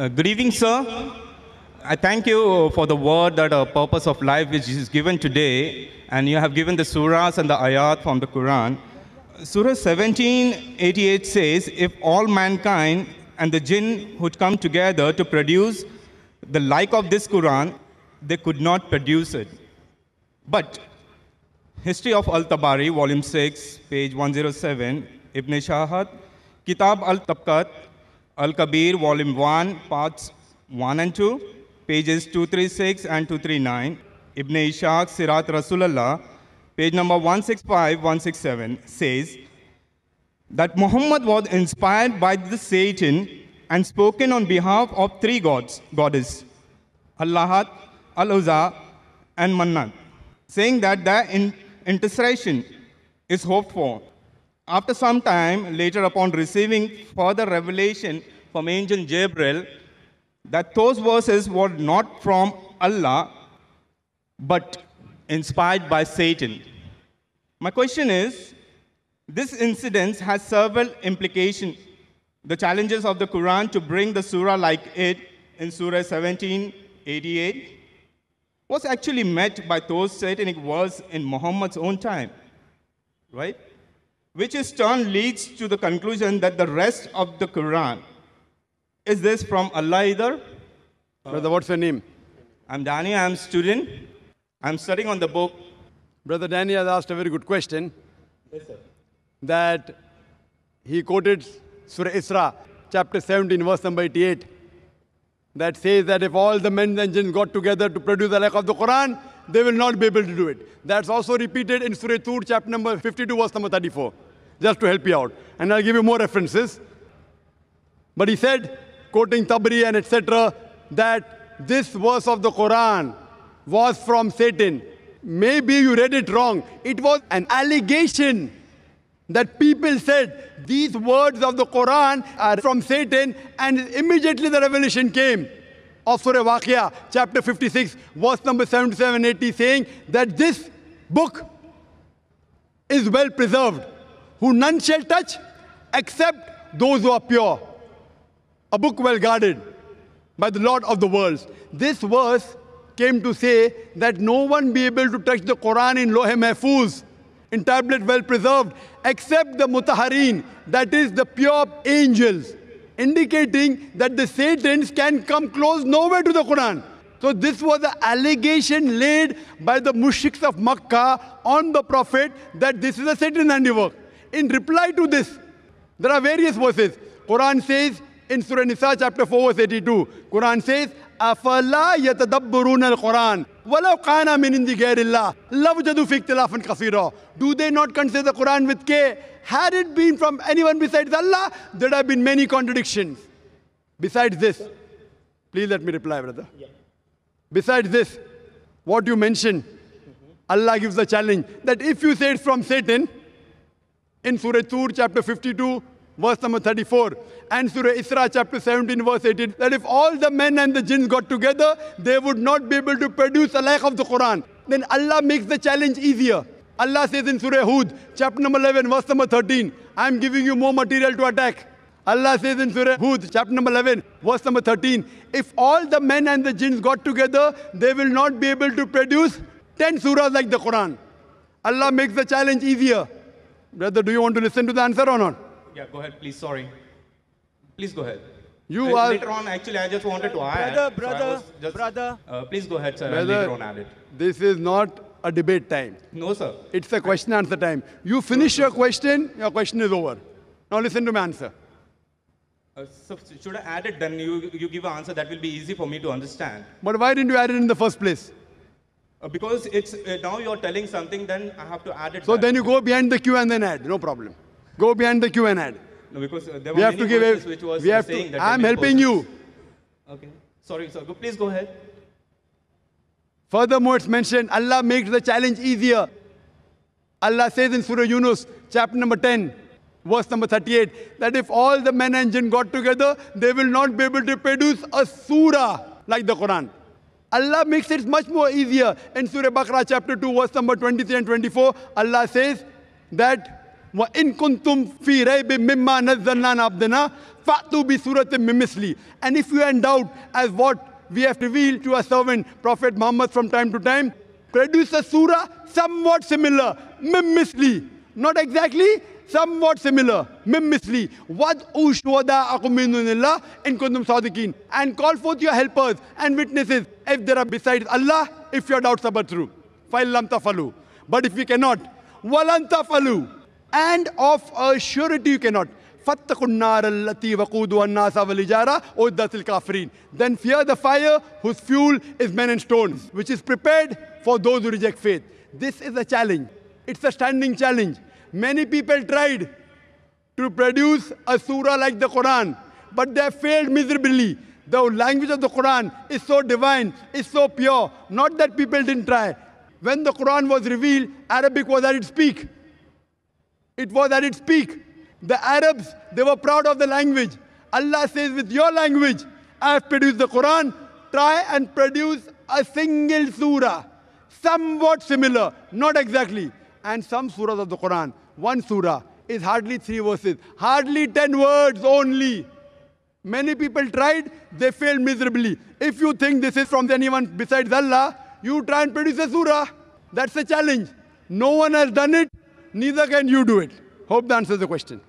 Good evening, sir. I thank you for the word that a purpose of life which is given today, and you have given the surahs and the ayat from the Quran. Surah 1788 says, if all mankind and the jinn would come together to produce the like of this Quran, they could not produce it. But History of Al-Tabari, Volume 6, page 107, Ibn Shahat, Kitab Al-Tabqat, Al-Kabir, Volume 1, parts 1 and 2, pages 236 and 239, Ibn Ishaq, Sirat Rasulullah, page number 165, 167, says that Muhammad was inspired by the Satan and spoken on behalf of three goddesses, Allahat, Al-Uzza, and Mannat, saying that their intercession is hoped for. After some time, later upon receiving further revelation from angel Gabriel, that those verses were not from Allah, but inspired by Satan. My question is, this incident has several implications. The challenges of the Quran to bring the surah like it in Surah 1788 was actually met by those satanic verses in Muhammad's own time, right? Which in turn leads to the conclusion that the rest of the Quran, is this from Allah either? Brother, what's your name? I'm Danny, I'm a student. I'm studying on the book. Brother Danny has asked a very good question. Yes, sir. That he quoted Surah Isra, chapter 17, verse number 88. That says that if all the men and jinn got together to produce the like of the Quran, they will not be able to do it. That's also repeated in Surah Tur, chapter number 52, verse number 34. Just to help you out. And I'll give you more references. But he said, quoting Tabari and etc., that this verse of the Quran was from Satan. Maybe you read it wrong. It was an allegation that people said these words of the Quran are from Satan, and immediately the revelation came of Surah Waqia, chapter 56, verse number 77-80, saying that this book is well preserved, who none shall touch except those who are pure. A book well guarded by the Lord of the worlds. This verse came to say that no one be able to touch the Quran in Lohe Mahfuz, in tablet well preserved, except the Mutahareen, that is the pure angels, indicating that the Satans can come close nowhere to the Quran. So this was an allegation laid by the mushriks of Makkah on the Prophet that this is a Satan handiwork. In reply to this, there are various verses. Quran says in Surah Nisa chapter 4 verse 82, Quran says, أَفَلَا يَتَدَبَّرُونَ الْقُرْآنَ وَلَوْ قَانَ مِنْ عِنْدِ غَيْرِ اللَّهِ لَوْجَدُوا فِي اخْتِلَافًا كَثِيرًا. Do they not consider the Quran with care? Had it been from anyone besides Allah, there have been many contradictions. Besides this, please let me reply, brother. Yeah. Besides this, what you mentioned, Allah gives the challenge that if you say it's from Satan, in Surah Tur, chapter 52, verse number 34, and Surah Isra, chapter 17, verse 18, that if all the men and the jinns got together, they would not be able to produce a like of the Quran. Then Allah makes the challenge easier. Allah says in Surah Hud, chapter number 11, verse number 13, I am giving you more material to attack. Allah says in Surah Hud, chapter number 11, verse number 13, if all the men and the jinns got together, they will not be able to produce 10 surahs like the Quran. Allah makes the challenge easier. Brother, do you want to listen to the answer or not? Yeah, go ahead, please. Sorry. Please go ahead. You are... Later on, actually, I just wanted to add. Brother. Please go ahead, sir, and Brother, later on add it. this is not a debate time. No, sir. It's a question answer time. You finish your question is over. Now listen to my answer. So should I add it, then you give an answer that will be easy for me to understand. But why didn't you add it in the first place? Because it's now you're telling something, then I have to add it. So back. then you go behind the queue and then add. No problem. Go behind the queue and add. No, because there We were have many to give verses it. which was We have saying to. that. I'm helping you. Okay. Sorry, sir. Please go ahead. Furthermore, it's mentioned Allah makes the challenge easier. Allah says in Surah Yunus, chapter number 10, verse number 38, that if all the men and jinn got together, they will not be able to produce a surah like the Quran. Allah makes it much more easier. In Surah Baqarah chapter 2, verse number 23 and 24, Allah says that وَإِن كُنْتُمْ فِي رَيْبٍ مِّمَّا نَزَّلْنَا عَلَىٰ عَبْدِنَا فَأْتُوا بِسُورَةٍ مِّن مِّثْلِهِ. And if you are in doubt as what we have revealed to our servant Prophet Muhammad from time to time, produce a surah somewhat similar, مِّن مِّثْلِهِ. Not exactly, somewhat similar, مِّن مِّثْلِهِ. وَادْعُوا شُهَدَاءَكُم مِّن دُونِ اللَّهِ إِن كُنتُمْ صَادِقِينَ. And call forth your helpers and witnesses if there are besides Allah, if your doubts are but true. فَإِن لَّمْ تَفْعَلُوا. But if you cannot, وَلَن تَفْعَلُوا. And of a surety you cannot. فَاتَّقُوا النَّارَ الَّتِي وَقُودُهَا النَّاسَ وَالْحِجَارَةُ أُعِدَّتْ لِلْكَافِرِينَ. Then fear the fire whose fuel is men and stones, which is prepared for those who reject faith. This is a challenge. It's a standing challenge. Many people tried to produce a surah like the Quran, but they have failed miserably. The language of the Quran is so divine, is so pure. Not that people didn't try. When the Quran was revealed, Arabic was at its peak. It was at its peak. The Arabs, they were proud of the language. Allah says, with your language, I have produced the Quran. Try and produce a single surah, somewhat similar, not exactly. And some surahs of the Quran, one surah is hardly 3 verses, hardly 10 words only. Many people tried, they failed miserably. If you think this is from anyone besides Allah, you try and produce a surah. That's a challenge. No one has done it, neither can you do it. Hope that answers the question.